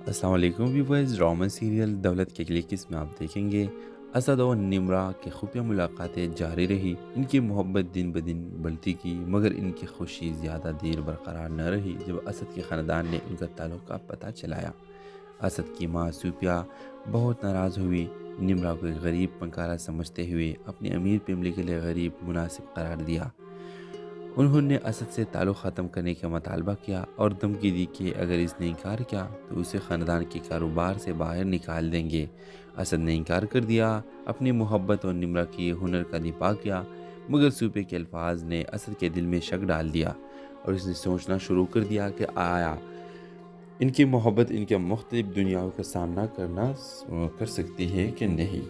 السلام علیکم viewers, drama serial دولت کے لیے کس میں آپ دیکھیں گے اسد اور نمرہ کی خفیہ ملاقاتیں جاری رہی۔ ان کی محبت دن بدن بڑھتی کی، مگر ان کی خوشی زیادہ دیر برقرار نہ رہی۔ جب اسد کے خاندان نے ان کا تعلق کا پتہ چلایا، اسد کی ماں صوفیہ بہت ناراض ہوئی۔ نمرہ کو ایک غریب فنکارہ سمجھتے ہوئے اپنی امیر فیملی کے لیے غریب مناسب قرار دیا۔ انہوں نے اسد سے تعلق ختم کرنے کا مطالبہ کیا اور دھمکی دی کہ اگر اس نے انکار کیا تو اسے خاندان کے کاروبار سے باہر نکال دیں گے۔ اسد نے انکار کر دیا، اپنی محبت اور نمرہ کی ہنر کا دفاع کیا، مگر صوفے کے الفاظ نے اسد کے دل میں شک ڈال دیا اور اس نے سوچنا شروع کر دیا کہ آیا ان کی محبت ان کے مختلف دنیاؤں کا سامنا کر سکتی ہے کہ نہیں۔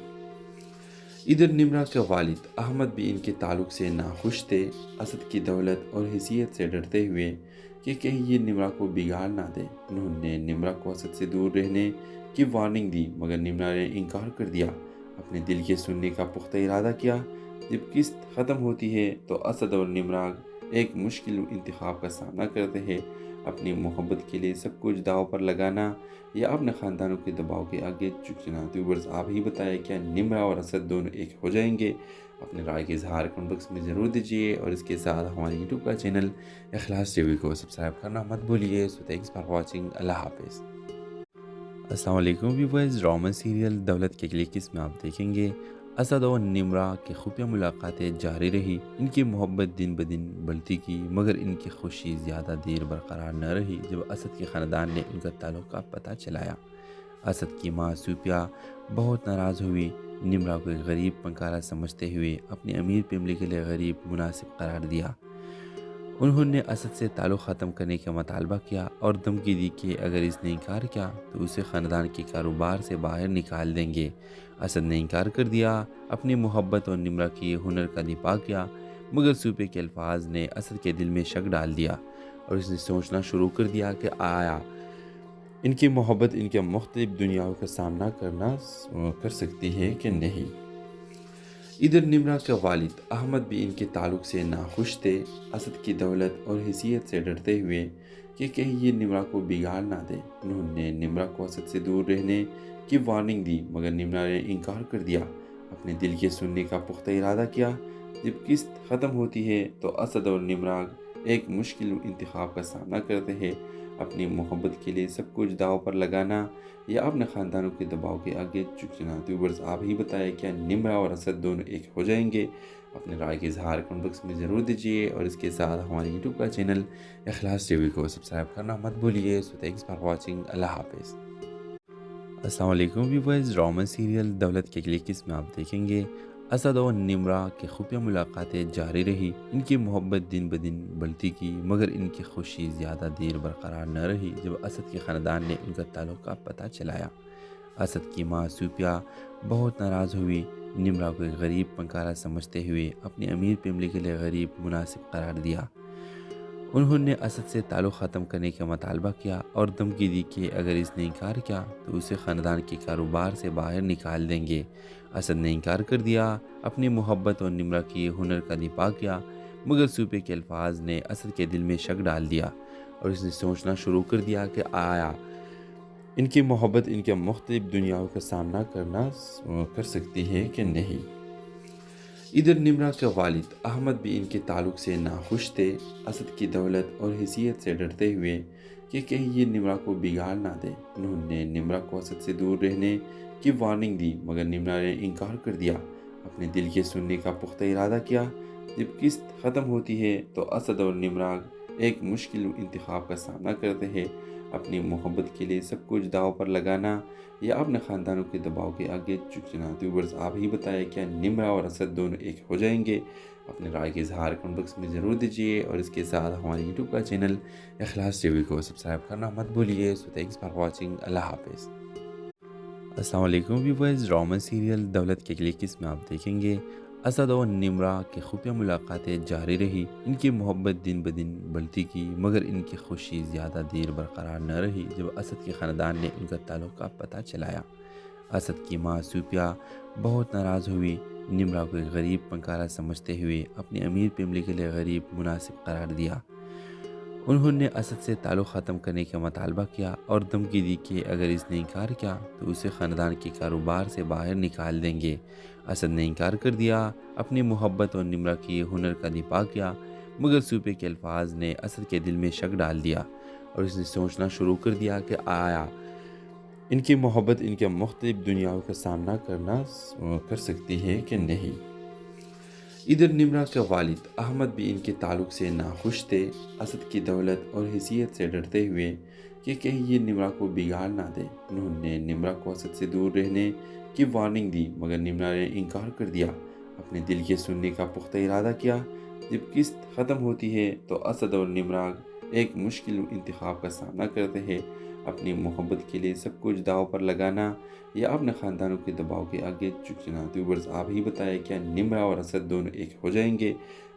ادھر نمرہ کے والد احمد بھی ان کے تعلق سے ناخوش تھے۔ اسد کی دولت اور حیثیت سے ڈرتے ہوئے کہ کہیں یہ نمرہ کو بگاڑ نہ دے، انہوں نے نمرہ کو اسد سے دور رہنے کی وارننگ دی، مگر نمرہ نے انکار کر دیا۔ اپنے دل کے سننے کا پختہ ارادہ کیا۔ جب قسط ختم ہوتی ہے تو اسد اور نمرہ ایک مشکل انتخاب کا سامنا کرتے ہیں، اپنی محبت کے لیے سب کچھ داؤ پر لگانا یا اپنے خاندانوں کے دباؤ کے آگے جھک جانا۔ تو ویورز، آپ ہی بتائیں کیا نمرہ اور اسد دونوں ایک ہو جائیں گے؟ اپنے رائے کے اظہار کمنٹ باکس میں ضرور دیجیے اور اس کے ساتھ ہمارے یوٹیوب کا چینل اخلاص ٹی وی کو سبسکرائب کرنا مت بھولیے۔ سو تھینکس فار واچنگ، اللہ حافظ۔ السلام علیکم ویورز، ڈرامہ سیریل دولت کے لیے کس میں آپ دیکھیں گے اسد اور نمرہ کی خفیہ ملاقاتیں جاری رہی۔ ان کی محبت دن بدن بڑھتی کی، مگر ان کی خوشی زیادہ دیر برقرار نہ رہی۔ جب اسد کے خاندان نے ان کا تعلق کا پتہ چلایا، اسد کی ماں صوفیہ بہت ناراض ہوئی۔ نمرہ کو ایک غریب فنکارہ سمجھتے ہوئے اپنی امیر فیملی کے لیے غریب مناسب قرار دیا۔ انہوں نے اسد سے تعلق ختم کرنے کا مطالبہ کیا اور دھمکی دی کہ اگر اس نے انکار کیا تو اسے خاندان کے کاروبار سے باہر نکال دیں گے۔ اسد نے انکار کر دیا، اپنی محبت اور نمرہ کی ہنر کا دفاع کیا، مگر صوفے کے الفاظ نے اسد کے دل میں شک ڈال دیا اور اس نے سوچنا شروع کر دیا کہ آیا ان کی محبت ان کے مختلف دنیاؤں کا سامنا کر سکتی ہے کہ نہیں۔ ادھر نمرہ کے والد احمد بھی ان کے تعلق سے ناخوش تھے۔ اسد کی دولت اور حیثیت سے ڈرتے ہوئے کہ کہیں یہ نمرہ کو بگاڑ نہ دے، انہوں نے نمرہ کو اسد سے دور رہنے کی وارننگ دی، مگر نمرہ نے انکار کر دیا۔ اپنے دل کے سننے کا پختہ ارادہ کیا۔ جب قسط ختم ہوتی ہے تو اسد اور نمرہ ایک مشکل انتخاب کا سامنا کرتے ہیں، اپنی محبت کے لیے سب کچھ داؤ پر لگانا یا اپنے خاندانوں کے دباؤ کے آگے جھک جانا۔ تو ویورز، آپ ہی بتائیں کیا نمرہ اور اسد دونوں ایک ہو جائیں گے؟ اپنے رائے کے اظہار کمنٹ باکس میں ضرور دیجیے اور اس کے ساتھ ہمارے یوٹیوب کا چینل اخلاص ٹی وی کو سبسکرائب کرنا مت بھولیے۔ سو تھینکس فار واچنگ، اللہ حافظ۔ السلام علیکم ویورز، ڈرامہ سیریل دولت کے لیے کس میں آپ دیکھیں گے اسد اور نمرہ کی خفیہ ملاقاتیں جاری رہی۔ ان کی محبت دن بدن بڑھتی کی، مگر ان کی خوشی زیادہ دیر برقرار نہ رہی۔ جب اسد کے خاندان نے ان کا تعلق کا پتہ چلایا، اسد کی ماں صوفیہ بہت ناراض ہوئی۔ نمرہ کو ایک غریب فنکارہ سمجھتے ہوئے اپنی امیر فیملی کے لیے غریب مناسب قرار دیا۔ انہوں نے اسد سے تعلق ختم کرنے کا مطالبہ کیا اور دھمکی دی کہ اگر اس نے انکار کیا تو اسے خاندان کے کاروبار سے باہر نکال دیں گے۔ اسد نے انکار کر دیا، اپنی محبت اور نمرہ کی ہنر کا دفاع کیا، مگر صوفے کے الفاظ نے اسد کے دل میں شک ڈال دیا اور اس نے سوچنا شروع کر دیا کہ آیا ان کی محبت ان کے مختلف دنیاؤں کا سامنا کر سکتی ہے کہ نہیں۔ ادھر نمرہ کے والد احمد بھی ان کے تعلق سے ناخوش تھے۔ اسد کی دولت اور حیثیت سے ڈرتے ہوئے کہ کہیں یہ نمرہ کو بگاڑ نہ دے، انہوں نے نمرہ کو اسد سے دور رہنے کی وارننگ دی، مگر نمرہ نے انکار کر دیا۔ اپنے دل کے سننے کا پختہ ارادہ کیا۔ جب قسط ختم ہوتی ہے تو اسد اور نمرہ ایک مشکل انتخاب کا سامنا کرتے ہیں، اپنی محبت کے لیے سب کچھ داؤ پر لگانا یا اپنے خاندانوں کے دباؤ کے آگے جھک جانا۔ تو ویورز، آپ ہی بتائیں کیا نمرہ اور اسد دونوں ایک ہو جائیں گے؟ اپنے رائے کے اظہار کمنٹ باکس میں ضرور دیجیے اور اس کے ساتھ ہمارے یوٹیوب کا چینل اخلاص ٹی وی کو سبسکرائب کرنا مت بھولیے۔ سو تھینکس فار واچنگ، اللہ حافظ۔ السلام علیکم ویورز، ڈرامہ سیریل دولت کے لیے کس میں آپ دیکھیں گے اسد اور نمرہ کی خفیہ ملاقاتیں جاری رہی۔ ان کی محبت دن بدن بڑھتی کی، مگر ان کی خوشی زیادہ دیر برقرار نہ رہی۔ جب اسد کے خاندان نے ان کا تعلق کا پتہ چلایا، اسد کی ماں صوفیہ بہت ناراض ہوئی۔ نمرہ کو ایک غریب فنکارہ سمجھتے ہوئے اپنی امیر فیملی کے لیے غریب مناسب قرار دیا۔ انہوں نے اسد سے تعلق ختم کرنے کا مطالبہ کیا اور دھمکی دی کہ اگر اس نے انکار کیا تو اسے خاندان کے کاروبار سے باہر نکال دیں گے۔ اسد نے انکار کر دیا، اپنی محبت اور نمرہ کی ہنر کا دفاع کیا، مگر سوپے کے الفاظ نے اسد کے دل میں شک ڈال دیا اور اس نے سوچنا شروع کر دیا کہ آیا ان کی محبت ان کے مختلف دنیاؤں کا سامنا کر سکتی ہے کہ نہیں۔ ادھر نمرہ کے والد احمد بھی ان کے تعلق سے ناخوش تھے۔ اسد کی دولت اور حیثیت سے ڈرتے ہوئے کہ کہیں یہ نمرہ کو بگاڑ نہ دے، انہوں نے نمرہ کو اسد سے دور رہنے کی وارننگ دی، مگر نمرہ نے انکار کر دیا، اپنے دل کے سننے کا پختہ ارادہ کیا۔ جب قسط ختم ہوتی ہے تو اسد اور نمرہ ایک مشکل انتخاب کا سامنا کرتے ہیں، اپنی محبت کے لیے سب کچھ داؤ پر لگانا یا اپنے خاندانوں کے دباؤ کے آگے جھک جانا۔ ویورز آپ ہی بتائیں کیا نمرہ اور اسد دونوں ایک ہو جائیں گے؟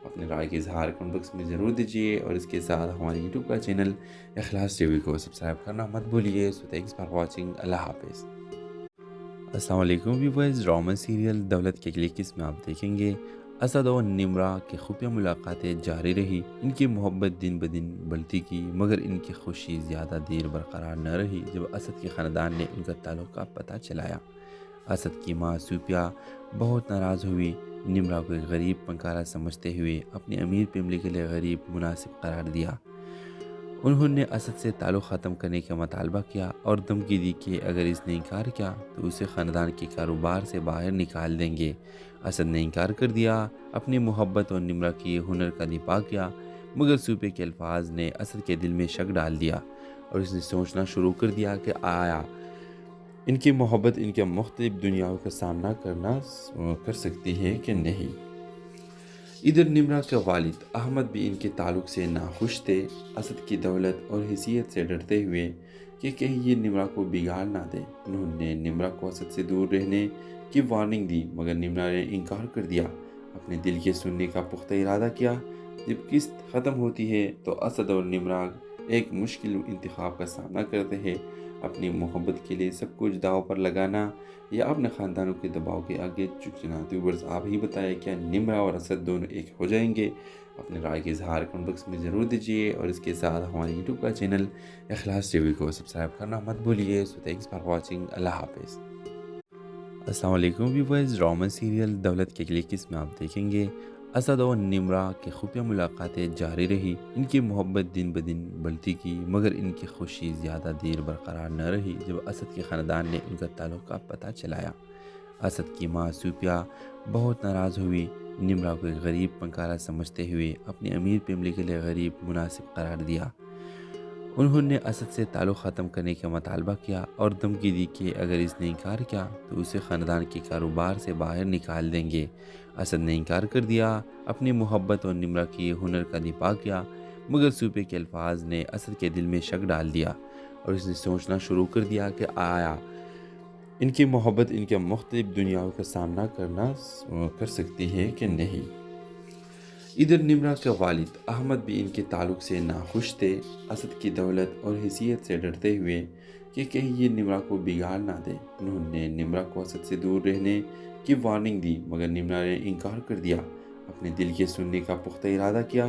اپنے رائے کے اظہار کمنٹ باکس میں ضرور دیجیے اور اس کے ساتھ ہمارے یوٹیوب کا چینل اخلاص ٹی وی کو سبسکرائب کرنا مت بھولیے۔ سو تھینکس فار واچنگ، اللہ حافظ۔ السلام علیکم ویورز، ڈرامہ سیریل دولت کے کلکس میں آپ دیکھیں گے اسد اور نمرہ کی خفیہ ملاقاتیں جاری رہی، ان کی محبت دن بدن بڑھتی کی، مگر ان کی خوشی زیادہ دیر برقرار نہ رہی جب اسد کے خاندان نے ان کا تعلق کا پتہ چلایا۔ اسد کی ماں سوپیا بہت ناراض ہوئی، نمرہ کو ایک غریب پنکارا سمجھتے ہوئے اپنی امیر فیملی کے لیے غریب مناسب قرار دیا۔ انہوں نے اسد سے تعلق ختم کرنے کا مطالبہ کیا اور دھمکی دی کہ اگر اس نے انکار کیا تو اسے خاندان کے کاروبار سے باہر نکال دیں گے۔ اسد نے انکار کر دیا، اپنی محبت اور نمرہ کی ہنر کا دفاع کیا، مگر سوپے کے الفاظ نے اسد کے دل میں شک ڈال دیا اور اس نے سوچنا شروع کر دیا کہ آیا ان کی محبت ان کے مختلف دنیاؤں کا سامنا کر سکتی ہے کہ نہیں۔ ادھر نمرہ کے والد احمد بھی ان کے تعلق سے ناخوش تھے۔ اسد کی دولت اور حیثیت سے ڈرتے ہوئے کہ کہیں یہ نمرہ کو بگاڑ نہ دے، انہوں نے نمرہ کو اسد سے دور رہنے کی وارننگ دی، مگر نمرہ نے انکار کر دیا، اپنے دل کے سننے کا پختہ ارادہ کیا۔ جب قسط ختم ہوتی ہے تو اسد اور نمرہ ایک مشکل انتخاب کا سامنا کرتے ہیں، اپنی محبت کے لیے سب کچھ داؤ پر لگانا یا اپنے خاندانوں کے دباؤ کے آگے جھک جانا۔ ویورز آپ ہی بتائیں کیا نمرہ اور اسد دونوں ایک ہو جائیں گے؟ اپنے رائے کے اظہار کمنٹ باکس میں ضرور دیجیے اور اس کے ساتھ ہمارے یوٹیوب کا چینل اخلاص ٹی وی کو سبسکرائب کرنا مت بھولیے۔ سو تھینکس فار واچنگ، اللہ حافظ۔ السلام علیکم ویورز، ڈرامہ سیریل دولت کے کلکس میں آپ دیکھیں گے اسد اور نمرہ کی خفیہ ملاقاتیں جاری رہی، ان کی محبت دن بدن بڑھتی کی، مگر ان کی خوشی زیادہ دیر برقرار نہ رہی جب اسد کے خاندان نے ان کا تعلق کا پتہ چلایا۔ اسد کی ماں سوپیا بہت ناراض ہوئی، نمرہ کو ایک غریب پنکارا سمجھتے ہوئے اپنی امیر فیملی کے لیے غریب مناسب قرار دیا۔ انہوں نے اسد سے تعلق ختم کرنے کا مطالبہ کیا اور دھمکی دی کہ اگر اس نے انکار کیا تو اسے خاندان کے کاروبار سے باہر نکال دیں گے۔ اسد نے انکار کر دیا، اپنی محبت اور نمرہ کی ہنر کا دفاع کیا، مگر سوپے کے الفاظ نے اسد کے دل میں شک ڈال دیا اور اس نے سوچنا شروع کر دیا کہ آیا ان کی محبت ان کے مختلف دنیاؤں کا سامنا کر سکتی ہے کہ نہیں۔ ادھر نمرہ کے والد احمد بھی ان کے تعلق سے ناخوش تھے۔ اسد کی دولت اور حیثیت سے ڈرتے ہوئے کہ کہیں یہ نمرہ کو بگاڑ نہ دے، انہوں نے نمرہ کو اسد سے دور رہنے کی وارننگ دی، مگر نمرہ نے انکار کر دیا، اپنے دل کے سننے کا پختہ ارادہ کیا۔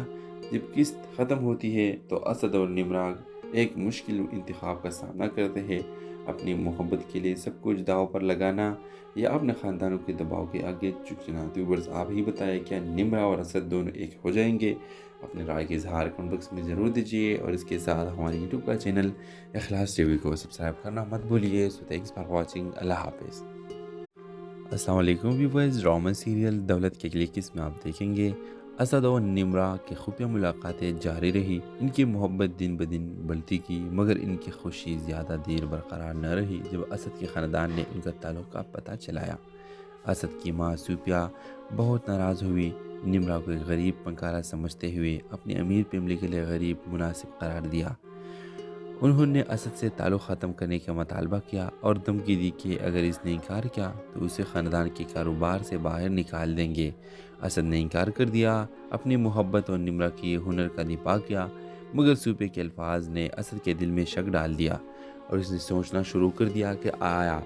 جب قسط ختم ہوتی ہے تو اسد اور نمرہ ایک مشکل انتخاب کا سامنا کرتے ہیں، اپنی محبت کے لیے سب کچھ داؤ پر لگانا یا اپنے خاندانوں کے دباؤ کے آگے جھک جانا۔ ویورز آپ ہی بتائیں کیا نمرہ اور اسد دونوں ایک ہو جائیں گے؟ اپنے رائے کے اظہار کمنٹ باکس میں ضرور دیجیے اور اس کے ساتھ ہمارے یوٹیوب کا چینل اخلاص ٹی وی کو سبسکرائب کرنا مت بھولیے۔ سو تھینکس فار واچنگ، اللہ حافظ۔ السلام علیکم ویورز، ڈرامہ سیریل دولت کے کلکس میں آپ دیکھیں گے اسد اور نمرہ کی خفیہ ملاقاتیں جاری رہی، ان کی محبت دن بدن بڑھتی کی، مگر ان کی خوشی زیادہ دیر برقرار نہ رہی جب اسد کے خاندان نے ان کا تعلق کا پتہ چلایا۔ اسد کی ماں سوپیا بہت ناراض ہوئی، نمرہ کو ایک غریب پنکارا سمجھتے ہوئے اپنی امیر فیملی کے لیے غریب مناسب قرار دیا۔ انہوں نے اسد سے تعلق ختم کرنے کا مطالبہ کیا اور دھمکی دی کہ اگر اس نے انکار کیا تو اسے خاندان کے کاروبار سے باہر نکال دیں گے۔ اسد نے انکار کر دیا، اپنی محبت اور نمرہ کی ہنر کا دفاع کیا، مگر سوپے کے الفاظ نے اسد کے دل میں شک ڈال دیا اور اس نے سوچنا شروع کر دیا کہ آیا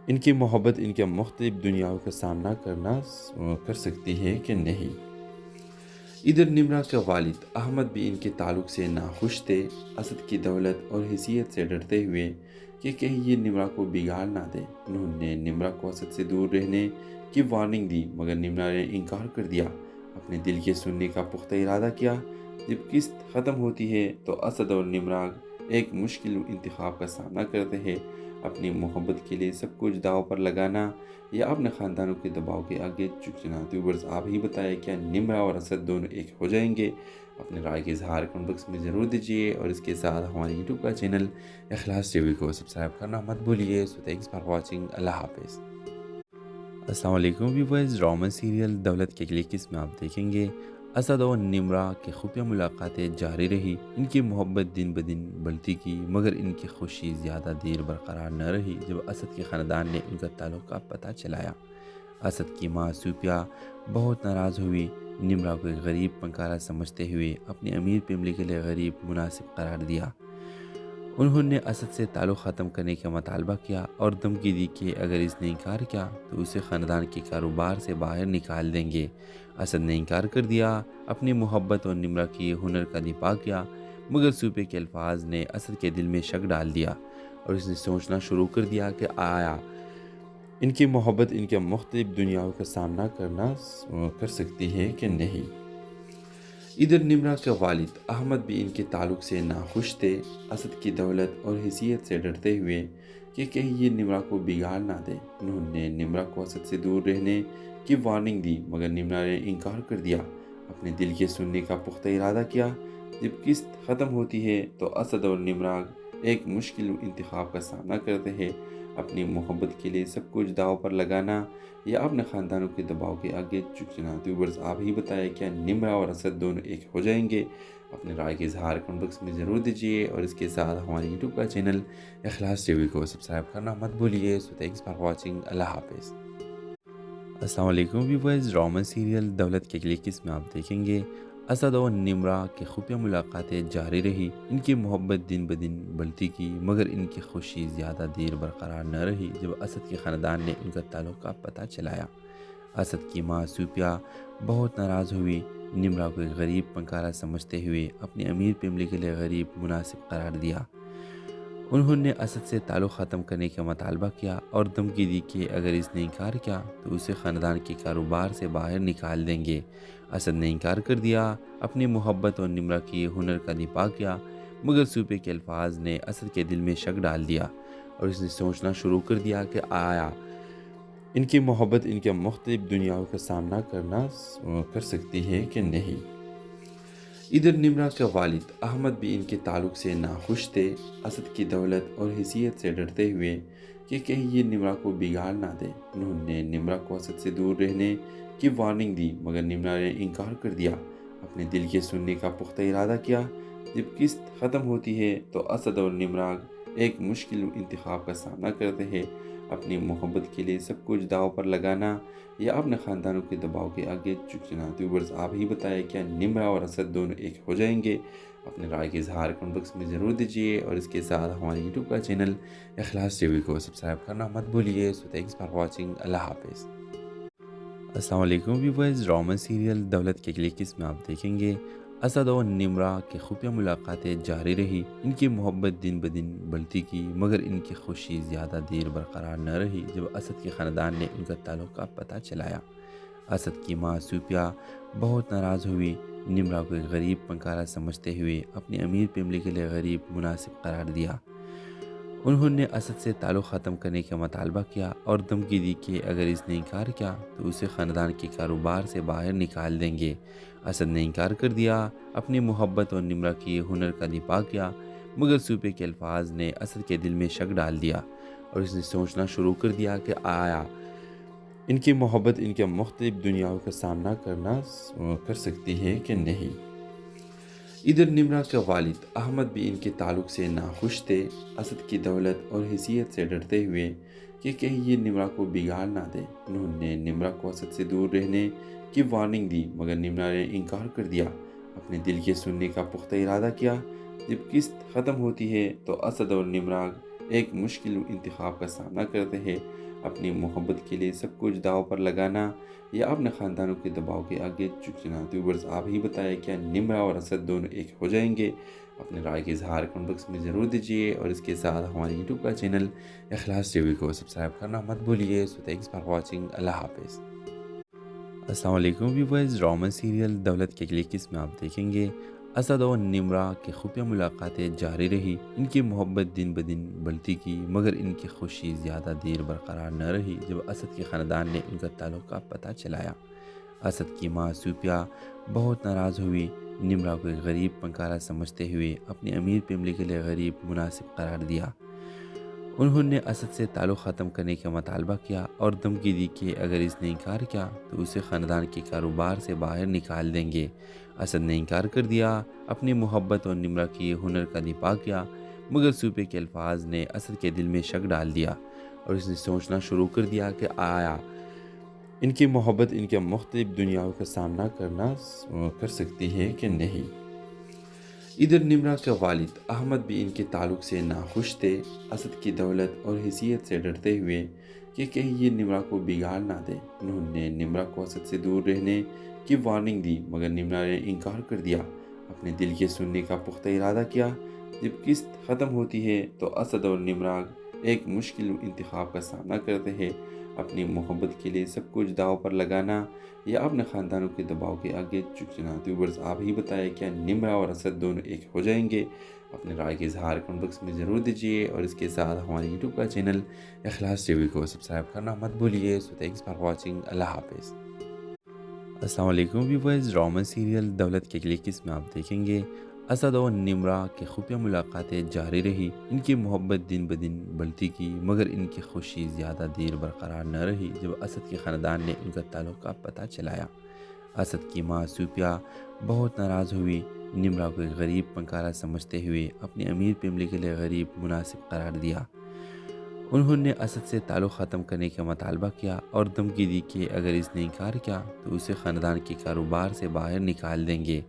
ان کی محبت ان کے مختلف دنیاؤں کا سامنا کر سکتی ہے کہ نہیں۔ ادھر نمرہ کے والد احمد بھی ان کے تعلق سے ناخوش تھے۔ اسد کی دولت اور حیثیت سے ڈرتے ہوئے کہ کہیں یہ نمرہ کو بگاڑ نہ دے، انہوں نے نمرہ کو اسد سے دور رہنے کی وارننگ دی، مگر نمرہ نے انکار کر دیا۔ اپنے دل کے سننے کا پختہ ارادہ کیا۔ جب قسط ختم ہوتی ہے تو اسد اور نمرہ ایک مشکل انتخاب کا سامنا کرتے ہیں، اپنی محبت کے لیے سب کچھ داؤ پر لگانا یا اپنے خاندانوں کے دباؤ کے آگے جھک جانا۔ تو ویورز آپ ہی بتائیں کیا نمرہ اور اسد دونوں ایک ہو جائیں گے؟ اپنے رائے کے اظہار کمنٹ باکس میں ضرور دیجیے، اور اس کے ساتھ ہمارے یوٹیوب کا چینل اخلاص ٹی وی کو سبسکرائب کرنا مت بھولیے۔ سو تھینکس فار واچنگ، اللہ حافظ۔ السلام علیکم ویورز، ڈرامہ سیریل دولت کے کلکس میں آپ دیکھیں گے اسد اور نمرہ کی خفیہ ملاقاتیں جاری رہی۔ ان کی محبت دن بدن بڑھتی کی، مگر ان کی خوشی زیادہ دیر برقرار نہ رہی جب اسد کے خاندان نے ان کا تعلق کا پتہ چلایا۔ اسد کی ماں صوفیہ بہت ناراض ہوئی۔ نمرہ کو ایک غریب پنکارا سمجھتے ہوئے اپنی امیر فیملی کے لیے غریب مناسب قرار دیا۔ انہوں نے اسد سے تعلق ختم کرنے کا مطالبہ کیا اور دھمکی دی کہ اگر اس نے انکار کیا تو اسے خاندان کے کاروبار سے باہر نکال دیں گے۔ اسد نے انکار کر دیا، اپنی محبت اور نمرہ کی ہنر کا دفاع کیا، مگر صوفیہ کے الفاظ نے اسد کے دل میں شک ڈال دیا، اور اس نے سوچنا شروع کر دیا کہ آیا ان کی محبت ان کے مختلف دنیاؤں کا سامنا کر سکتی ہے کہ نہیں۔ ادھر نمرہ کے والد احمد بھی ان کے تعلق سے ناخوش تھے۔ اسد کی دولت اور حیثیت سے ڈرتے ہوئے کہ کہیں یہ نمرہ کو بگاڑ نہ دے، انہوں نے نمرہ کو اسد سے دور رہنے کی وارننگ دی، مگر نمرہ نے انکار کر دیا۔ اپنے دل کے سننے کا پختہ ارادہ کیا۔ جب قسط ختم ہوتی ہے تو اسد اور نمرہ ایک مشکل انتخاب کا سامنا کرتے ہیں، اپنی محبت کے لیے سب کچھ داؤ پر لگانا یا اپنے خاندانوں کے دباؤ کے آگے جھک جانا۔ تو ویورز آپ ہی بتائیں کیا نمرہ اور اسد دونوں ایک ہو جائیں گے؟ اپنے رائے کے اظہار کمنٹ باکس میں ضرور دیجیے، اور اس کے ساتھ ہمارے یوٹیوب کا چینل اخلاص ٹی وی کو سبسکرائب کرنا مت بھولیے۔ سو تھینکس فار واچنگ، اللہ حافظ۔ السلام علیکم ویورز، ڈرامہ سیریل دولت کے کلکس میں آپ دیکھیں گے اسد اور نمرہ کی خفیہ ملاقاتیں جاری رہی۔ ان کی محبت دن بدن بڑھتی کی، مگر ان کی خوشی زیادہ دیر برقرار نہ رہی جب اسد کے خاندان نے ان کا تعلق کا پتہ چلایا۔ اسد کی ماں صوفیہ بہت ناراض ہوئی۔ نمرہ کو ایک غریب پنکارا سمجھتے ہوئے اپنی امیر فیملی کے لیے غریب مناسب قرار دیا۔ انہوں نے اسد سے تعلق ختم کرنے کا مطالبہ کیا اور دھمکی دی کہ اگر اس نے انکار کیا تو اسے خاندان کے کاروبار سے باہر نکال دیں گے۔ اسد نے انکار کر دیا، اپنی محبت اور نمرہ کی ہنر کا دفاع کیا، مگر صوفیہ کے الفاظ نے اسد کے دل میں شک ڈال دیا، اور اس نے سوچنا شروع کر دیا کہ آیا ان کی محبت ان کے مختلف دنیاؤں کا سامنا کر سکتی ہے کہ نہیں۔ ادھر نمرہ کے والد احمد بھی ان کے تعلق سے ناخوش تھے۔ اسد کی دولت اور حیثیت سے ڈرتے ہوئے کہ کہیں یہ نمرہ کو بگاڑ نہ دے، انہوں نے نمرہ کو اسد سے دور رہنے کی وارننگ دی، مگر نمرہ نے انکار کر دیا۔ اپنے دل کے سننے کا پختہ ارادہ کیا۔ جب قسط ختم ہوتی ہے تو اسد اور نمرہ ایک مشکل انتخاب کا سامنا کرتے ہیں، اپنی محبت کے لیے سب کچھ داؤ پر لگانا یا اپنے خاندانوں کے دباؤ کے آگے جھک جانا۔ تو ویورز آپ ہی بتائیں کیا نمرہ اور اسد دونوں ایک ہو جائیں گے؟ اپنے رائے کے اظہار کمنٹ باکس میں ضرور دیجیے، اور اس کے ساتھ ہمارے یوٹیوب کا چینل اخلاص ٹی وی کو سبسکرائب کرنا مت بھولیے۔ سو تھینکس فار واچنگ، اللہ حافظ۔ السلام علیکم ویورز، ڈرامہ سیریل دولت کے کلکس میں آپ دیکھیں گے اسد اور نمرہ کی خفیہ ملاقاتیں جاری رہی۔ ان کی محبت دن بدن بڑھتی کی، مگر ان کی خوشی زیادہ دیر برقرار نہ رہی جب اسد کے خاندان نے ان کا تعلق کا پتہ چلایا۔ اسد کی ماں صوفیہ بہت ناراض ہوئی۔ نمرہ کو ایک غریب پنکارا سمجھتے ہوئے اپنی امیر فیملی کے لیے غریب مناسب قرار دیا۔ انہوں نے اسد سے تعلق ختم کرنے کا مطالبہ کیا اور دھمکی دی کہ اگر اس نے انکار کیا تو اسے خاندان کے کاروبار سے باہر نکال دیں گے۔ اسد نے انکار کر دیا، اپنی محبت اور نمرہ کی ہنر کا دفاع کیا، مگر صوفیہ کے الفاظ نے اسد کے دل میں شک ڈال دیا، اور اس نے سوچنا شروع کر دیا کہ آیا ان کی محبت ان کے مختلف دنیاؤں کا سامنا کر سکتی ہے کہ نہیں۔ ادھر نمرہ کے والد احمد بھی ان کے تعلق سے ناخوش تھے۔ اسد کی دولت اور حیثیت سے ڈرتے ہوئے کہ کہیں یہ نمرہ کو بگاڑ نہ دے، انہوں نے نمرہ کو اسد سے دور رہنے کی وارننگ دی، مگر نمرہ نے انکار کر دیا۔ اپنے دل کے سننے کا پختہ ارادہ کیا۔ جب قسط ختم ہوتی ہے تو اسد اور نمرہ ایک مشکل انتخاب کا سامنا کرتے ہیں، اپنی محبت کے لیے سب کچھ داؤ پر لگانا یا اپنے خاندانوں کے دباؤ کے آگے جھکنا؟ تو ویورز آپ ہی بتائیں، کیا نمرا اور اسد دونوں ایک ہو جائیں گے؟ اپنے رائے کے اظہار کمنٹ باکس میں ضرور دیجیے، اور اس کے ساتھ ہمارے یوٹیوب کا چینل اخلاص ٹی وی کو سبسکرائب کرنا مت بھولیے۔ سو تھینکس فار واچنگ، اللہ حافظ۔ السلام علیکم ویورز، ڈرامہ سیریل دولت کے اگلی قسم میں آپ دیکھیں گے اسد اور نمرا کی خفیہ ملاقاتیں جاری رہی۔ ان کی محبت دن بدن بڑھتی کی، مگر ان کی خوشی زیادہ دیر برقرار نہ رہی جب اسد کے خاندان نے ان کا تعلق کا پتہ چلایا۔ اسد کی ماں صوفیہ بہت ناراض ہوئی۔ نمرا کو ایک غریب فنکارہ سمجھتے ہوئے اپنی امیر فیملی کے لیے غریب مناسب قرار دیا۔ انہوں نے اسد سے تعلق ختم کرنے کا مطالبہ کیا اور دھمکی دی کہ اگر اس نے انکار کیا تو اسے خاندان کے کاروبار سے باہر نکال دیں گے۔ اسد نے انکار کر دیا، اپنی محبت اور نمرا کی ہنر کا دفاع کیا، مگر صوفیہ کے الفاظ نے اسد کے دل میں شک ڈال دیا اور اس نے سوچنا شروع کر دیا کہ آیا ان کی محبت ان کے مختلف دنیاؤں کا سامنا کر سکتی ہے کہ نہیں۔ ادھر نمرا کے والد احمد بھی ان کے تعلق سے ناخوش تھے۔ اسد کی دولت اور حیثیت سے ڈرتے ہوئے کہ کہیں یہ نمرا کو بگاڑ نہ دے، انہوں نے نمرا کو اسد سے دور رہنے کی وارننگ دی، مگر نمرا نے انکار کر دیا، اپنے دل کے سننے کا پختہ ارادہ کیا۔ جب قسط ختم ہوتی ہے تو اسد اور نمرا ایک مشکل انتخاب کا سامنا کرتے ہیں، اپنی محبت کے لیے سب کچھ داؤ پر لگانا یا اپنے خاندانوں کے دباؤ کے آگے جھکنا؟ تو ویورز آپ ہی بتائیں، کیا نمرا اور اسد دونوں ایک ہو جائیں گے؟ اپنے رائے کے اظہار کمنٹ باکس میں ضرور دیجیے، اور اس کے ساتھ ہمارے یوٹیوب کا چینل اخلاص ٹی وی کو سبسکرائب کرنا مت بھولیے۔ سو تھینکس فار واچنگ، اللہ حافظ۔ السلام علیکم ویورز، ڈرامہ سیریل دولت کے اگلی قسم میں آپ دیکھیں گے اسد اور نمرا کی خفیہ ملاقاتیں جاری رہی۔ ان کی محبت دن بدن بڑھتی کی، مگر ان کی خوشی زیادہ دیر برقرار نہ رہی جب اسد کے خاندان نے ان کا تعلق کا پتہ چلایا۔ اسد کی ماں صوفیہ بہت ناراض ہوئی۔ نمرا کو ایک غریب فنکارہ سمجھتے ہوئے اپنی امیر فیملی کے لیے غریب مناسب قرار دیا۔ انہوں نے اسد سے تعلق ختم کرنے کا مطالبہ کیا اور دھمکی دی کہ اگر اس نے انکار کیا تو اسے خاندان کے کاروبار سے باہر نکال دیں گے۔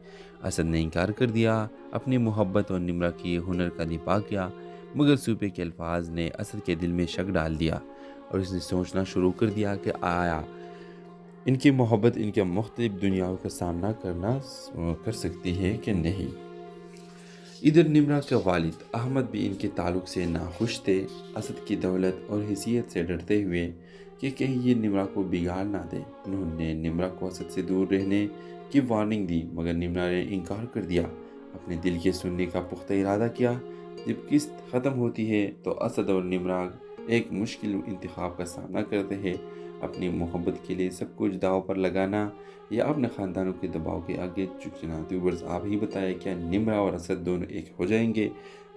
اسد نے انکار کر دیا، اپنی محبت اور نمرا کی ہنر کا دفاع کیا، مگر صوفیہ کے الفاظ نے اسد کے دل میں شک ڈال دیا اور اس نے سوچنا شروع کر دیا کہ آیا ان کی محبت ان کے مختلف دنیاؤں کا سامنا کر سکتی ہے کہ نہیں۔ ادھر نمرا کے والد احمد بھی ان کے تعلق سے ناخوش تھے۔ اسد کی دولت اور حیثیت سے ڈرتے ہوئے کہ کہیں یہ نمرا کو بگاڑ نہ دے، انہوں نے نمرا کو اسد سے دور رہنے کی وارننگ دی، مگر نمرا نے انکار کر دیا، اپنے دل کے سننے کا پختہ ارادہ کیا۔ جب قسط ختم ہوتی ہے تو اسد اور نمرا ایک مشکل انتخاب کا سامنا کرتے ہیں، اپنی محبت کے لیے سب کچھ داؤ پر لگانا یا اپنے خاندانوں کے دباؤ کے آگے جھکنا؟ تو ویورز آپ ہی بتائیں، کیا نمرا اور اسد دونوں ایک ہو جائیں گے؟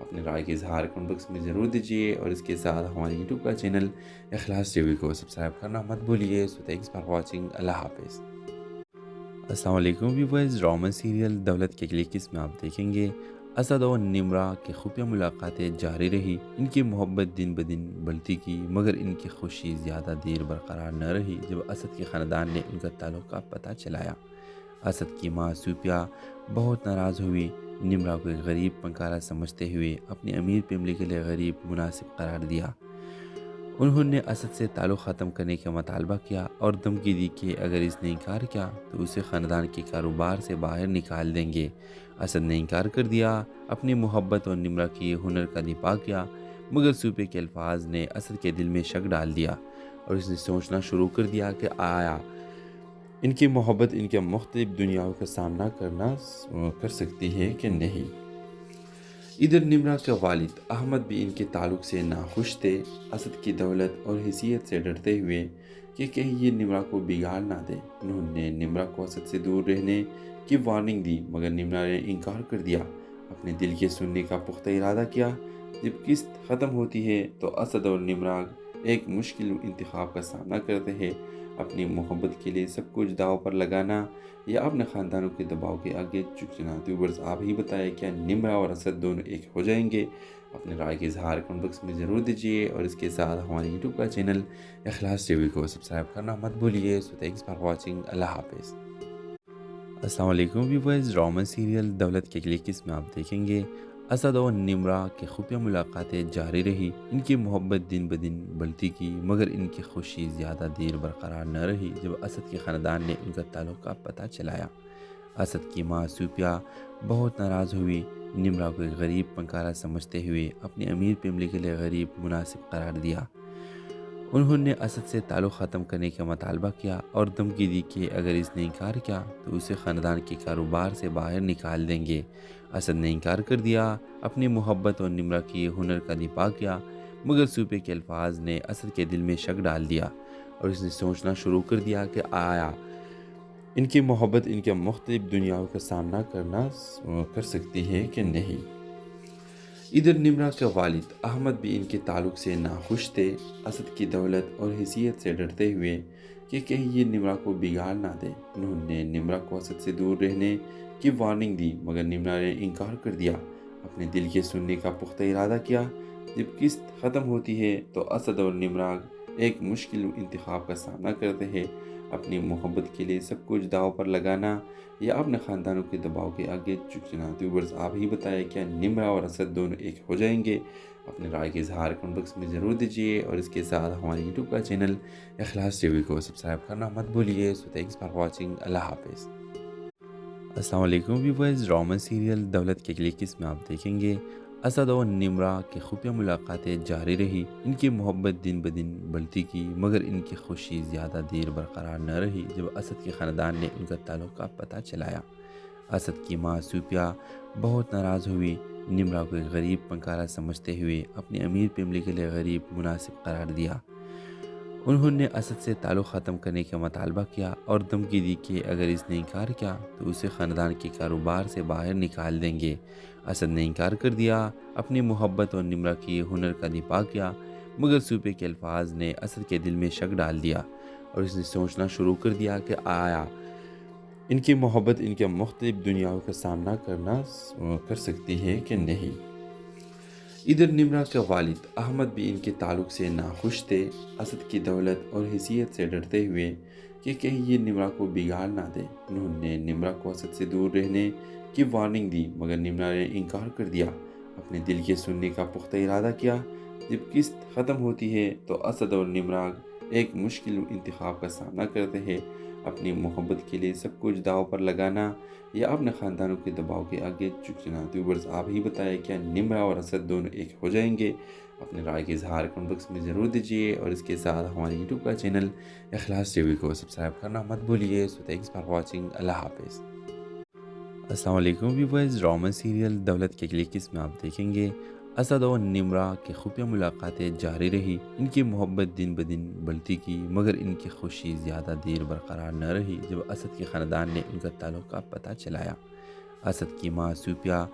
اپنے رائے کے اظہار کمنٹ باکس میں ضرور دیجیے، اور اس کے ساتھ ہمارے یوٹیوب کا چینل اخلاص ٹی وی کو سبسکرائب کرنا مت بھولیے۔ سو تھینکس فار واچنگ، اللہ حافظ۔ السلام علیکم ویورز، ڈرامہ سیریل دولت کے اگلی قسم میں آپ دیکھیں گے اسد اور نمرا کی خفیہ ملاقاتیں جاری رہی۔ ان کی محبت دن بدن بڑھتی کی، مگر ان کی خوشی زیادہ دیر برقرار نہ رہی جب اسد کے خاندان نے ان کا تعلق کا پتہ چلایا۔ اسد کی ماں صوفیہ بہت ناراض ہوئی۔ نمرا کو ایک غریب فنکارہ سمجھتے ہوئے اپنی امیر فیملی کے لیے غریب مناسب قرار دیا۔ انہوں نے اسد سے تعلق ختم کرنے کا مطالبہ کیا اور دھمکی دی کہ اگر اس نے انکار کیا تو اسے خاندان کے کاروبار سے باہر نکال دیں گے۔ اسد نے انکار کر دیا، اپنی محبت اور نمرا کی ہنر کا دفاع کیا، مگر صوفیہ کے الفاظ نے اسد کے دل میں شک ڈال دیا اور اس نے سوچنا شروع کر دیا کہ آیا ان کی محبت ان کے مختلف دنیاؤں کا سامنا کر سکتی ہے کہ نہیں۔ ادھر نمرا کے والد احمد بھی ان کے تعلق سے ناخوش تھے۔ اسد کی دولت اور حیثیت سے ڈرتے ہوئے کہ کہیں یہ نمرا کو بگاڑ نہ دے، انہوں نے نمرا کو اسد سے دور رہنے کی وارننگ دی، مگر نمرا نے انکار کر دیا، اپنے دل کے سننے کا پختہ ارادہ کیا۔ جب قسط ختم ہوتی ہے تو اسد اور نمرا ایک مشکل انتخاب کا سامنا کرتے ہیں، اپنی محبت کے لیے سب کچھ داؤ پر لگانا یا اپنے خاندانوں کے دباؤ کے آگے جھکنا؟ تو ویورز آپ ہی بتائیں، کیا نمرا اور اسد دونوں ایک ہو جائیں گے؟ اپنے رائے کے اظہار کمنٹ باکس میں ضرور دیجیے، اور اس کے ساتھ ہمارے یوٹیوب کا چینل اخلاص ٹی وی کو سبسکرائب کرنا مت بھولیے۔ سو تھینکس فار واچنگ، اللہ حافظ۔ السلام علیکم ویورز، ڈرامہ سیریل دولت کے اگلی قسم میں آپ دیکھیں گے اسد اور نمرہ کی خفیہ ملاقاتیں جاری رہی، ان کی محبت دن بدن بڑھتی کی، مگر ان کی خوشی زیادہ دیر برقرار نہ رہی جب اسد کے خاندان نے ان کا تعلق کا پتہ چلایا۔ اسد کی ماں صوفیہ بہت ناراض ہوئی، نمرہ کو ایک غریب فنکارہ سمجھتے ہوئے اپنی امیر فیملی کے لیے غریب مناسب قرار دیا۔ انہوں نے اسد سے تعلق ختم کرنے کا مطالبہ کیا اور دھمکی دی کہ اگر اس نے انکار کیا تو اسے خاندان کے کاروبار سے باہر نکال دیں گے۔ اسد نے انکار کر دیا، اپنی محبت اور نمرہ کی ہنر کا دفاع کیا، مگر صوفیہ کے الفاظ نے اسد کے دل میں شک ڈال دیا اور اس نے سوچنا شروع کر دیا کہ آیا ان کی محبت ان کے مختلف دنیاؤں کا سامنا کر سکتی ہے کہ نہیں۔ ادھر نمرہ کے والد احمد بھی ان کے تعلق سے ناخوش تھے، اسد کی دولت اور حیثیت سے ڈرتے ہوئے کہ کہیں یہ نمرہ کو بگاڑ نہ دے۔ انہوں نے نمرہ کو اسد سے دور رہنے کی وارننگ دی، مگر نمرہ نے انکار کر دیا، اپنے دل کے سننے کا پختہ ارادہ کیا۔ جب قسط ختم ہوتی ہے تو اسد اور نمرہ ایک مشکل انتخاب کا سامنا کرتے ہیں، اپنی محبت کے لیے سب کچھ داؤ پر لگانا یا اپنے خاندانوں کے دباؤ کے آگے جھکنا۔ ویورز آپ ہی بتائیں کیا نمرہ اور اسد دونوں ایک ہو جائیں گے؟ اپنے رائے کے اظہار کمنٹ باکس میں ضرور دیجیے اور اس کے ساتھ ہمارے یوٹیوب کا چینل اخلاص ٹی وی کو سبسکرائب کرنا مت بھولیے۔ سو تھینکس فار واچنگ، اللہ حافظ۔ السلام علیکم ویورز، ڈرامہ سیریل دولت کے اگلی قسط میں آپ دیکھیں گے اسد اور نمرہ کی خفیہ ملاقاتیں جاری رہی، ان کی محبت دن بدن بڑھتی کی، مگر ان کی خوشی زیادہ دیر برقرار نہ رہی جب اسد کے خاندان نے ان کا تعلق کا پتہ چلایا۔ اسد کی ماں صوفیہ بہت ناراض ہوئی، نمرہ کو ایک غریب فنکارہ سمجھتے ہوئے اپنی امیر فیملی کے لیے غریب مناسب قرار دیا۔ انہوں نے اسد سے تعلق ختم کرنے کا مطالبہ کیا اور دھمکی دی کہ اگر اس نے انکار کیا تو اسے خاندان کے کاروبار سے باہر نکال دیں گے۔ اسد نے انکار کر دیا، اپنی محبت اور نمرہ کی ہنر کا دفاع کیا، مگر صوفیہ کے الفاظ نے اسد کے دل میں شک ڈال دیا اور اس نے سوچنا شروع کر دیا کہ آیا ان کی محبت ان کے مختلف دنیاؤں کا سامنا کر سکتی ہے کہ نہیں۔ ادھر نمرہ کے والد احمد بھی ان کے تعلق سے ناخوش تھے، اسد کی دولت اور حیثیت سے ڈرتے ہوئے کہ کہیں یہ نمرہ کو بگاڑ نہ دے۔ انہوں نے نمرہ کو اسد سے دور رہنے کی وارننگ دی، مگر نمرہ نے انکار کر دیا، اپنے دل کے سننے کا پختہ ارادہ کیا۔ جب قسط ختم ہوتی ہے تو اسد اور نمرہ ایک مشکل انتخاب کا سامنا کرتے ہیں، اپنی محبت کے لیے سب کچھ داؤ پر لگانا یا اپنے خاندانوں کے دباؤ کے آگے جھکنا۔ ویورز آپ ہی بتائیں کیا نمرہ اور اسد دونوں ایک ہو جائیں گے؟ اپنے رائے کے اظہار کمنٹ باکس میں ضرور دیجیے اور اس کے ساتھ ہمارے یوٹیوب کا چینل اخلاص ٹی وی کو سبسکرائب کرنا مت بھولیے۔ سو تھینکس فار واچنگ، اللہ حافظ۔ السلام علیکم ویورز، ڈرامہ سیریل دولت کے اگلی قسط میں آپ دیکھیں گے اسد اور نمرہ کی خفیہ ملاقاتیں جاری رہی، ان کی محبت دن بدن بڑھتی کی، مگر ان کی خوشی زیادہ دیر برقرار نہ رہی جب اسد کے خاندان نے ان کا تعلق کا پتہ چلایا۔ اسد کی ماں صوفیہ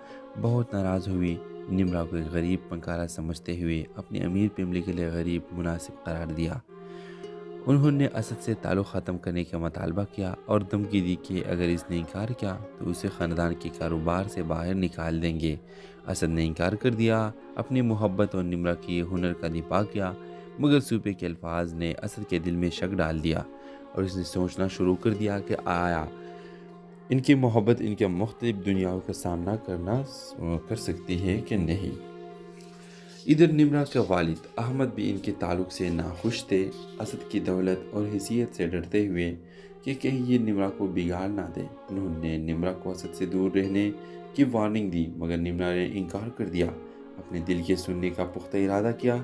بہت ناراض ہوئی، نمرہ کو ایک غریب فنکارہ سمجھتے ہوئے اپنی امیر فیملی کے لیے غریب مناسب قرار دیا۔ انہوں نے اسد سے تعلق ختم کرنے کا مطالبہ کیا اور دھمکی دی کہ اگر اس نے انکار کیا تو اسے خاندان کے کاروبار سے باہر نکال دیں گے۔ اسد نے انکار کر دیا، اپنی محبت اور نمرہ کی ہنر کا دفاع کیا، مگر صوفیہ کے الفاظ نے اسد کے دل میں شک ڈال دیا اور اس نے سوچنا شروع کر دیا کہ آیا ان کی محبت ان کے مختلف دنیاؤں کا سامنا کر سکتی ہے کہ نہیں۔ ادھر نمرہ کے والد احمد بھی ان کے تعلق سے ناخوش تھے، اسد کی دولت اور حیثیت سے ڈرتے ہوئے کہ کہیں یہ نمرہ کو بگاڑ نہ دے۔ انہوں نے نمرہ کو اسد سے دور رہنے کی وارننگ دی، مگر نمرہ نے انکار کر دیا، اپنے دل کے سننے کا پختہ ارادہ کیا۔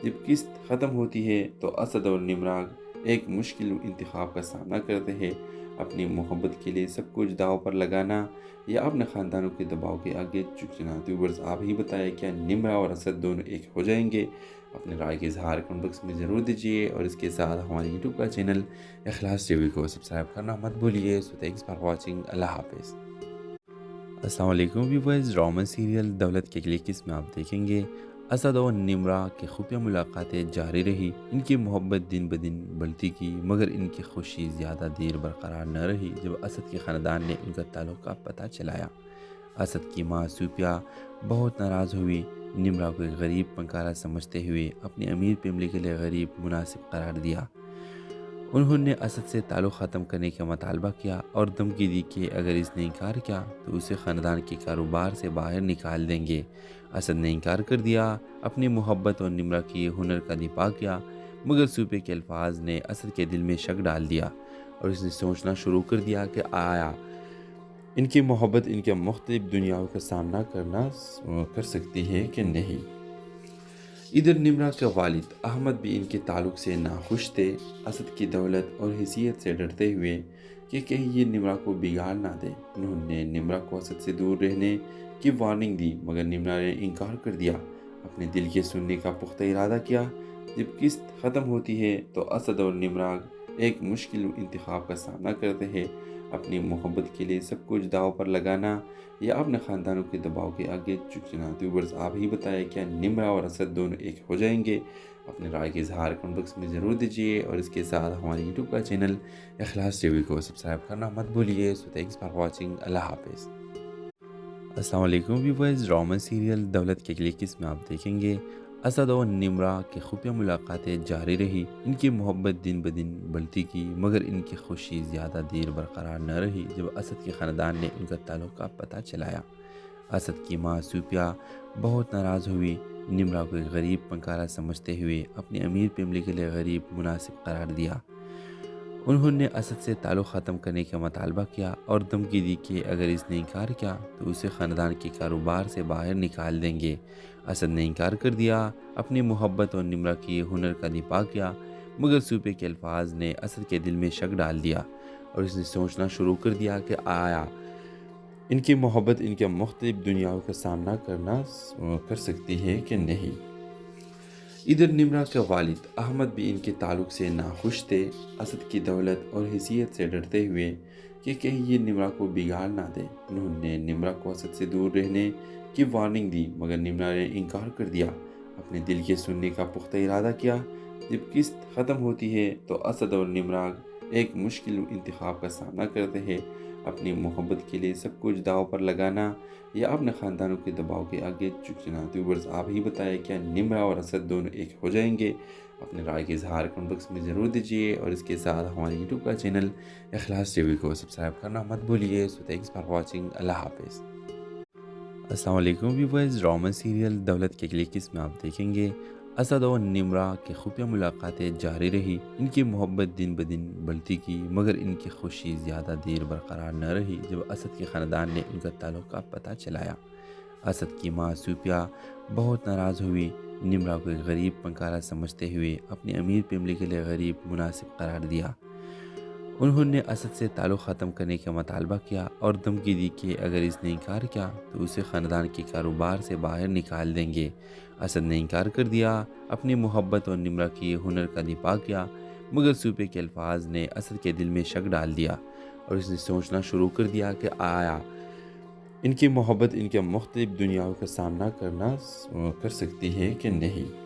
جب قسط ختم ہوتی ہے تو اسد اور نمرہ ایک مشکل انتخاب کا سامنا کرتے ہیں، اپنی محبت کے لیے سب کچھ داؤ پر لگانا یا اپنے خاندانوں کے دباؤ کے آگے جھکنا۔ ویورز آپ ہی بتائیں کیا نمرہ اور اسد دونوں ایک ہو جائیں گے؟ اپنے رائے کے اظہار کمنٹ باکس میں ضرور دیجیے اور اس کے ساتھ ہمارے یوٹیوب کا چینل اخلاص ٹی وی کو سبسکرائب کرنا مت بھولیے۔ سو تھینکس فار واچنگ، اللہ حافظ۔ السلام علیکم ویورز، ڈرامہ سیریل دولت کے اگلی قسط میں آپ دیکھیں گے اسد اور نمرہ کی خفیہ ملاقاتیں جاری رہی، ان کی محبت دن بدن بڑھتی کی، مگر ان کی خوشی زیادہ دیر برقرار نہ رہی جب اسد کے خاندان نے ان کا تعلق کا پتہ چلایا۔ اسد کی ماں صوفیہ بہت ناراض ہوئی، نمرہ کو ایک غریب فنکارہ سمجھتے ہوئے اپنی امیر فیملی کے لیے غریب مناسب قرار دیا۔ انہوں نے اسد سے تعلق ختم کرنے کا مطالبہ کیا اور دھمکی دی کہ اگر اس نے انکار کیا تو اسے خاندان کے کاروبار سے باہر نکال دیں گے۔ اسد نے انکار کر دیا، اپنی محبت اور نمرہ کے ہنر کا دفاع کیا، مگر سوپے کے الفاظ نے اسد کے دل میں شک ڈال دیا اور اس نے سوچنا شروع کر دیا کہ آیا ان کی محبت ان کے مختلف دنیاؤں کا سامنا کر سکتی ہے کہ نہیں۔ ادھر نمرہ کا والد احمد بھی ان کے تعلق سے ناخوش تھے، اسد کی دولت اور حیثیت سے ڈرتے ہوئے کہ کہیں یہ نمرہ کو بگاڑ نہ دے۔ انہوں نے نمرہ کو اسد سے دور رہنے کی وارننگ دی، مگر نمرہ نے انکار کر دیا، اپنے دل کے سننے کا پختہ ارادہ کیا۔ جب قسط ختم ہوتی ہے تو اسد اور نمرہ ایک مشکل انتخاب کا سامنا کرتے ہیں، اپنی محبت کے لیے سب کچھ داؤ پر لگانا یا اپنے خاندانوں کے دباؤ کے آگے جھک جانا۔ ویورز آپ ہی بتائیں کیا نمرہ اور اسد دونوں ایک ہو جائیں گے؟ اپنے رائے کے اظہار کمنٹ باکس میں ضرور دیجیے اور اس کے ساتھ ہمارے یوٹیوب کا چینل اخلاص ٹی وی کو سبسکرائب کرنا مت بھولیے۔ سو تھینکس فار واچنگ، اللہ حافظ۔ السلام علیکم ویورز، ڈرامہ سیریل دولت کے اگلی قسم میں آپ دیکھیں گے اسد اور نمرہ کی خفیہ ملاقاتیں جاری رہی۔ ان کی محبت دن بدن بڑھتی گئی، مگر ان کی خوشی زیادہ دیر برقرار نہ رہی جب اسد کے خاندان نے ان کا تعلق کا پتہ چلایا۔ اسد کی ماں سوپیا بہت ناراض ہوئی، نمرہ کو ایک غریب فنکارہ سمجھتے ہوئے اپنی امیر فیملی کے لیے غریب مناسب قرار دیا۔ انہوں نے اسد سے تعلق ختم کرنے کا مطالبہ کیا اور دھمکی دی کہ اگر اس نے انکار کیا تو اسے خاندان کے کاروبار سے باہر نکال دیں گے۔ اسد نے انکار کر دیا، اپنی محبت اور نمرہ کے ہنر کا دفاع کیا، مگر سوپے کے الفاظ نے اسد کے دل میں شک ڈال دیا اور اس نے سوچنا شروع کر دیا کہ آیا ان کی محبت ان کے مختلف دنیاؤں کا سامنا کر سکتی ہے کہ نہیں۔ ادھر نمرہ کا والد احمد بھی ان کے تعلق سے ناخوش تھے، اسد کی دولت اور حیثیت سے ڈرتے ہوئے کہ کہیں یہ نمرہ کو بگاڑ نہ دے۔ انہوں نے نمرہ کو اسد سے دور رہنے کی وارننگ دی، مگر نمرہ نے انکار کر دیا، اپنے دل کے سننے کا پختہ ارادہ کیا۔ جب قسط ختم ہوتی ہے تو اسد اور نمرہ ایک مشکل انتخاب کا سامنا کرتے ہیں، اپنی محبت کے لیے سب کچھ داؤ پر لگانا یا اپنے خاندانوں کے دباؤ کے آگے جھک جانا۔ ویورز آپ ہی بتائیں کیا نمرہ اور اسد دونوں ایک ہو جائیں گے؟ اپنے رائے کے اظہار کمنٹ باکس میں ضرور دیجیے اور اس کے ساتھ ہمارے یوٹیوب کا چینل اخلاص ٹی وی کو سبسکرائب کرنا مت بھولیے۔ سو تھینکس فار واچنگ، اللہ حافظ۔ السلام علیکم ویورز، ڈرامہ سیریل دولت کے اگلی قسم میں آپ دیکھیں گے اسد اور نمرہ کی خفیہ ملاقاتیں جاری رہی۔ ان کی محبت دن بدن بڑھتی گئی، مگر ان کی خوشی زیادہ دیر برقرار نہ رہی جب اسد کے خاندان نے ان کا تعلق کا پتہ چلایا۔ اسد کی ماں سوپیا بہت ناراض ہوئی، نمرہ کو ایک غریب فنکارہ سمجھتے ہوئے اپنی امیر فیملی کے لیے غریب مناسب قرار دیا۔ انہوں نے اسد سے تعلق ختم کرنے کا مطالبہ کیا اور دھمکی دی کہ اگر اس نے انکار کیا تو اسے خاندان کے کاروبار سے باہر نکال دیں گے۔ اسد نے انکار کر دیا، اپنی محبت اور نمرہ کے ہنر کا دفاع کیا، مگر سوپے کے الفاظ نے اسد کے دل میں شک ڈال دیا اور اس نے سوچنا شروع کر دیا کہ آیا ان کی محبت ان کے مختلف دنیاؤں کا سامنا کر سکتی ہے کہ نہیں۔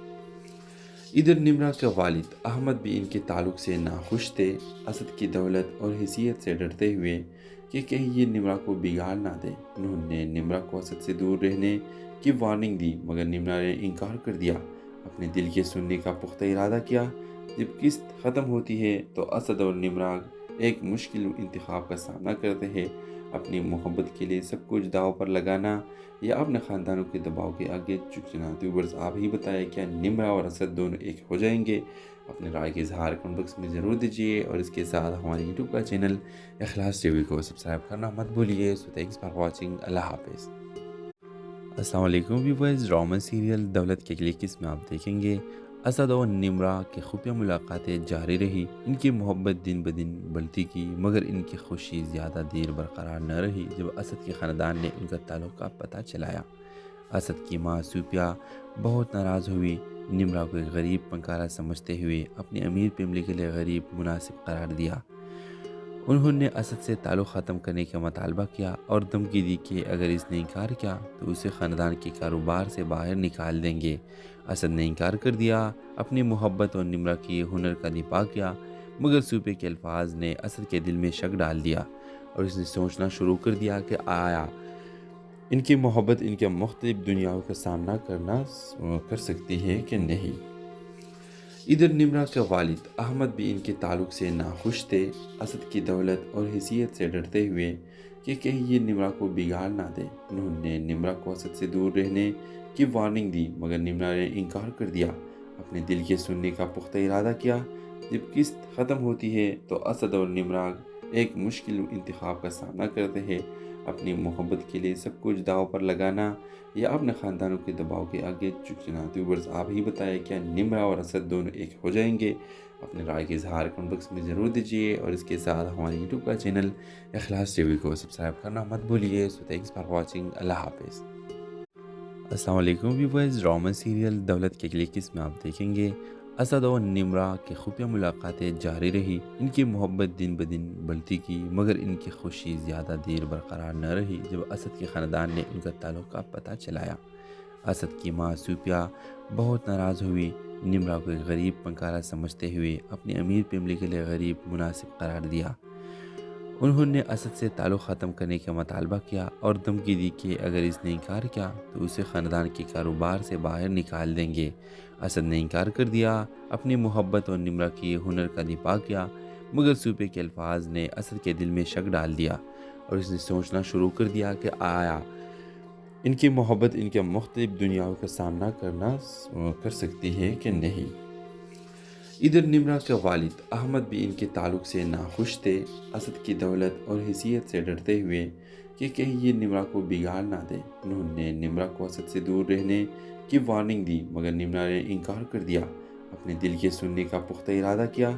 ادھر نمرہ کا والد احمد بھی ان کے تعلق سے ناخوش تھے، اسد کی دولت اور حیثیت سے ڈرتے ہوئے کہ کہیں یہ نمرہ کو بگاڑ نہ دے۔ انہوں نے نمرہ کو اسد سے دور رہنے کی وارننگ دی، مگر نمرہ نے انکار کر دیا، اپنے دل کے سننے کا پختہ ارادہ کیا۔ جب قسط ختم ہوتی ہے تو اسد اور نمرہ ایک مشکل انتخاب کا سامنا کرتے ہیں، اپنی محبت کے لیے سب کچھ داؤ پر لگانا یا اپنے خاندانوں کے دباؤ کے آگے جھک جانا۔ ویورز آپ ہی بتائیں کیا نمرہ اور اسد دونوں ایک ہو جائیں گے؟ اپنے رائے کے اظہار کمنٹ باکس میں ضرور دیجیے اور اس کے ساتھ ہمارے یوٹیوب کا چینل اخلاص ٹی وی کو سبسکرائب کرنا مت بھولیے۔ سو تھینکس فار واچنگ، اللہ حافظ۔ السلام علیکم ویورز، ڈرامہ سیریل دولت کے اگلی قسم میں آپ دیکھیں گے اسد اور نمرہ کی خفیہ ملاقاتیں جاری رہی۔ ان کی محبت دن بدن بڑھتی گئی، مگر ان کی خوشی زیادہ دیر برقرار نہ رہی جب اسد کے خاندان نے ان کا تعلق کا پتہ چلایا۔ اسد کی ماں سوپیا بہت ناراض ہوئی، نمرہ کو ایک غریب فنکارہ سمجھتے ہوئے اپنی امیر فیملی کے لیے غریب مناسب قرار دیا۔ انہوں نے اسد سے تعلق ختم کرنے کا مطالبہ کیا اور دھمکی دی کہ اگر اس نے انکار کیا تو اسے خاندان کے کاروبار سے باہر نکال دیں گے۔ اسد نے انکار کر دیا، اپنی محبت اور نمرہ کے ہنر کا دفاع کیا، مگر سوپے کے الفاظ نے اسد کے دل میں شک ڈال دیا اور اس نے سوچنا شروع کر دیا کہ آیا ان کی محبت ان کے مختلف دنیاؤں کا سامنا کر سکتی ہے کہ نہیں۔ ادھر نمرہ کے والد احمد بھی ان کے تعلق سے ناخوش تھے۔ اسد کی دولت اور حیثیت سے ڈرتے ہوئے کہ کہیں یہ نمرہ کو بگاڑ نہ دے، انہوں نے نمرہ کو اسد سے دور رہنے کی وارننگ دی، مگر نمرہ نے انکار کر دیا۔ اپنے دل کے سننے کا پختہ ارادہ کیا۔ جب قسط ختم ہوتی ہے تو اسد اور نمرہ ایک مشکل انتخاب کا سامنا کرتے ہیں، اپنی محبت کے لیے سب کچھ داؤ پر لگانا یا اپنے خاندانوں کے دباؤ کے آگے جھک جانا۔ ویورز، آپ ہی بتائیں کیا نمرہ اور اسد دونوں ایک ہو جائیں گے؟ اپنے رائے کے اظہار کمنٹ باکس میں ضرور دیجیے، اور اس کے ساتھ ہمارے یوٹیوب کا چینل اخلاص ٹی وی کو سبسکرائب کرنا مت بھولیے۔ سو تھینکس فار واچنگ، اللہ حافظ۔ السلام علیکم ویورز، ڈرامہ سیریل دولت کے اگلی قسم میں آپ دیکھیں گے اسد اور نمرہ کی خفیہ ملاقاتیں جاری رہی۔ ان کی محبت دن بدن بڑھتی کی، مگر ان کی خوشی زیادہ دیر برقرار نہ رہی جب اسد کے خاندان نے ان کا تعلق کا پتہ چلایا۔ اسد کی ماں صوفیہ بہت ناراض ہوئی۔ نمرہ کو ایک غریب فنکارہ سمجھتے ہوئے اپنی امیر فیملی کے لیے غریب مناسب قرار دیا۔ انہوں نے اسد سے تعلق ختم کرنے کا مطالبہ کیا اور دھمکی دی کہ اگر اس نے انکار کیا تو اسے خاندان کے کاروبار سے باہر نکال دیں گے۔ اسد نے انکار کر دیا، اپنی محبت اور نمرہ کی ہنر کا دفاع کیا، مگر صوفیہ کے الفاظ نے اسد کے دل میں شک ڈال دیا اور اس نے سوچنا شروع کر دیا کہ آیا ان کی محبت ان کے مختلف دنیاؤں کا سامنا کر سکتی ہے کہ نہیں۔ ادھر نمرہ کے والد احمد بھی ان کے تعلق سے ناخوش تھے۔ اسد کی دولت اور حیثیت سے ڈرتے ہوئے کہ کہیں یہ نمرہ کو بگاڑ نہ دے، انہوں نے نمرہ کو اسد سے دور رہنے کی وارننگ دی، مگر نمرہ نے انکار کر دیا۔ اپنے دل کے سننے کا پختہ ارادہ کیا۔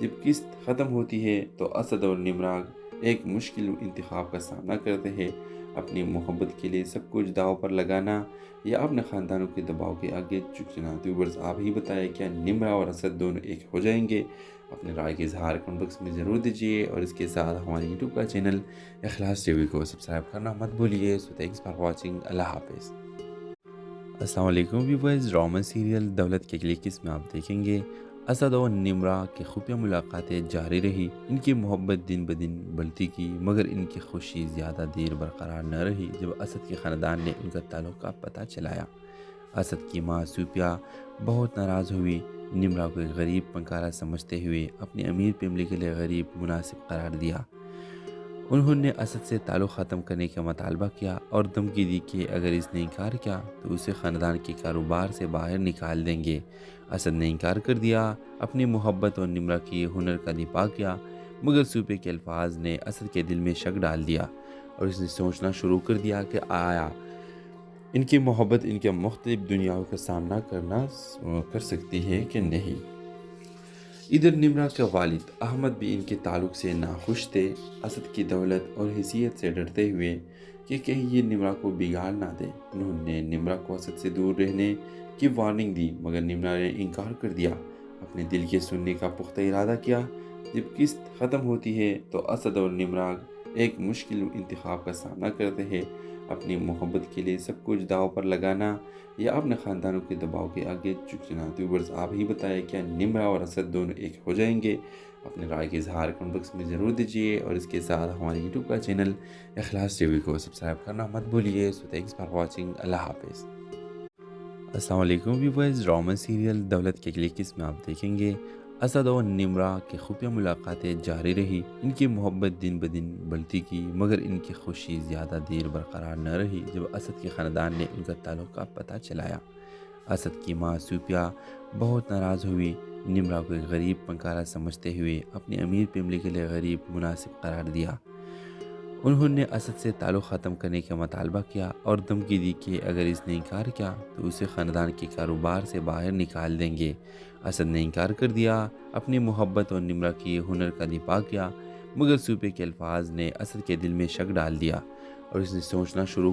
جب قسط ختم ہوتی ہے تو اسد اور نمرہ ایک مشکل انتخاب کا سامنا کرتے ہیں، اپنی محبت کے لیے سب کچھ داؤ پر لگانا یا اپنے خاندانوں کے دباؤ کے آگے جھک جانا۔ ویورز، آپ ہی بتائیں کیا نمرہ اور اسد دونوں ایک ہو جائیں گے؟ اپنے رائے کے اظہار کمنٹ باکس میں ضرور دیجیے، اور اس کے ساتھ ہمارے یوٹیوب کا چینل اخلاص ٹی وی کو سبسکرائب کرنا مت بھولیے۔ سو تھینکس فار واچنگ، اللہ حافظ۔ السلام علیکم ویورز، ڈرامہ سیریل دولت کے اگلی قسم میں آپ دیکھیں گے اسد اور نمرہ کی خفیہ ملاقاتیں جاری رہی۔ ان کی محبت دن بدن بڑھتی کی، مگر ان کی خوشی زیادہ دیر برقرار نہ رہی جب اسد کے خاندان نے ان کا تعلق کا پتہ چلایا۔ اسد کی ماں صوفیہ بہت ناراض ہوئی۔ نمرہ کو ایک غریب فنکارہ سمجھتے ہوئے اپنی امیر فیملی کے لیے غریب مناسب قرار دیا۔ انہوں نے اسد سے تعلق ختم کرنے کا مطالبہ کیا اور دھمکی دی کہ اگر اس نے انکار کیا تو اسے خاندان کے کاروبار سے باہر نکال دیں گے۔ اسد نے انکار کر دیا، اپنی محبت اور نمرہ کی ہنر کا دفاع کیا، مگر صوفیہ کے الفاظ نے اسد کے دل میں شک ڈال دیا اور اس نے سوچنا شروع کر دیا کہ آیا ان کی محبت ان کے مختلف دنیاؤں کا سامنا کر سکتی ہے کہ نہیں۔ ادھر نمرہ کے والد احمد بھی ان کے تعلق سے ناخوش تھے۔ اسد کی دولت اور حیثیت سے ڈرتے ہوئے کہ کہیں یہ نمرہ کو بگاڑ نہ دے، انہوں نے نمرہ کو اسد سے دور رہنے کی وارننگ دی، مگر نمرہ نے انکار کر دیا۔ اپنے دل کے سننے کا پختہ ارادہ کیا۔ جب قسط ختم ہوتی ہے تو اسد اور نمرہ ایک مشکل انتخاب کا سامنا کرتے ہیں، اپنی محبت کے لیے سب کچھ داؤ پر لگانا یا اپنے خاندانوں کے دباؤ کے آگے جھک جانا۔ ویورز، آپ ہی بتائیں کیا نمرہ اور اسد دونوں ایک ہو جائیں گے؟ اپنے رائے کے اظہار کمنٹ باکس میں ضرور دیجیے، اور اس کے ساتھ ہمارے یوٹیوب کا چینل اخلاص ٹی وی کو سبسکرائب کرنا مت بھولیے۔ سو تھینکس فار واچنگ، اللہ حافظ۔ السلام علیکم ویورز، ڈرامہ سیریل دولت کے اگلی قسم میں آپ دیکھیں گے اسد اور نمرہ کی خفیہ ملاقاتیں جاری رہی۔ ان کی محبت دن بدن بڑھتی کی، مگر ان کی خوشی زیادہ دیر برقرار نہ رہی جب اسد کے خاندان نے ان کا تعلق کا پتہ چلایا۔ اسد کی ماں صوفیہ بہت ناراض ہوئی۔ نمرہ کو ایک غریب فنکارہ سمجھتے ہوئے اپنی امیر فیملی کے لیے غریب مناسب قرار دیا۔ انہوں نے اسد سے تعلق ختم کرنے کا مطالبہ کیا اور دھمکی دی کہ اگر اس نے انکار کیا تو اسے خاندان کے کاروبار سے باہر نکال دیں گے۔ اسد نے انکار کر دیا، اپنی محبت اور نمرہ کی ہنر کا دفاع کیا، مگر صوفیہ کے الفاظ نے اسد کے دل میں شک ڈال دیا اور اس نے سوچنا شروع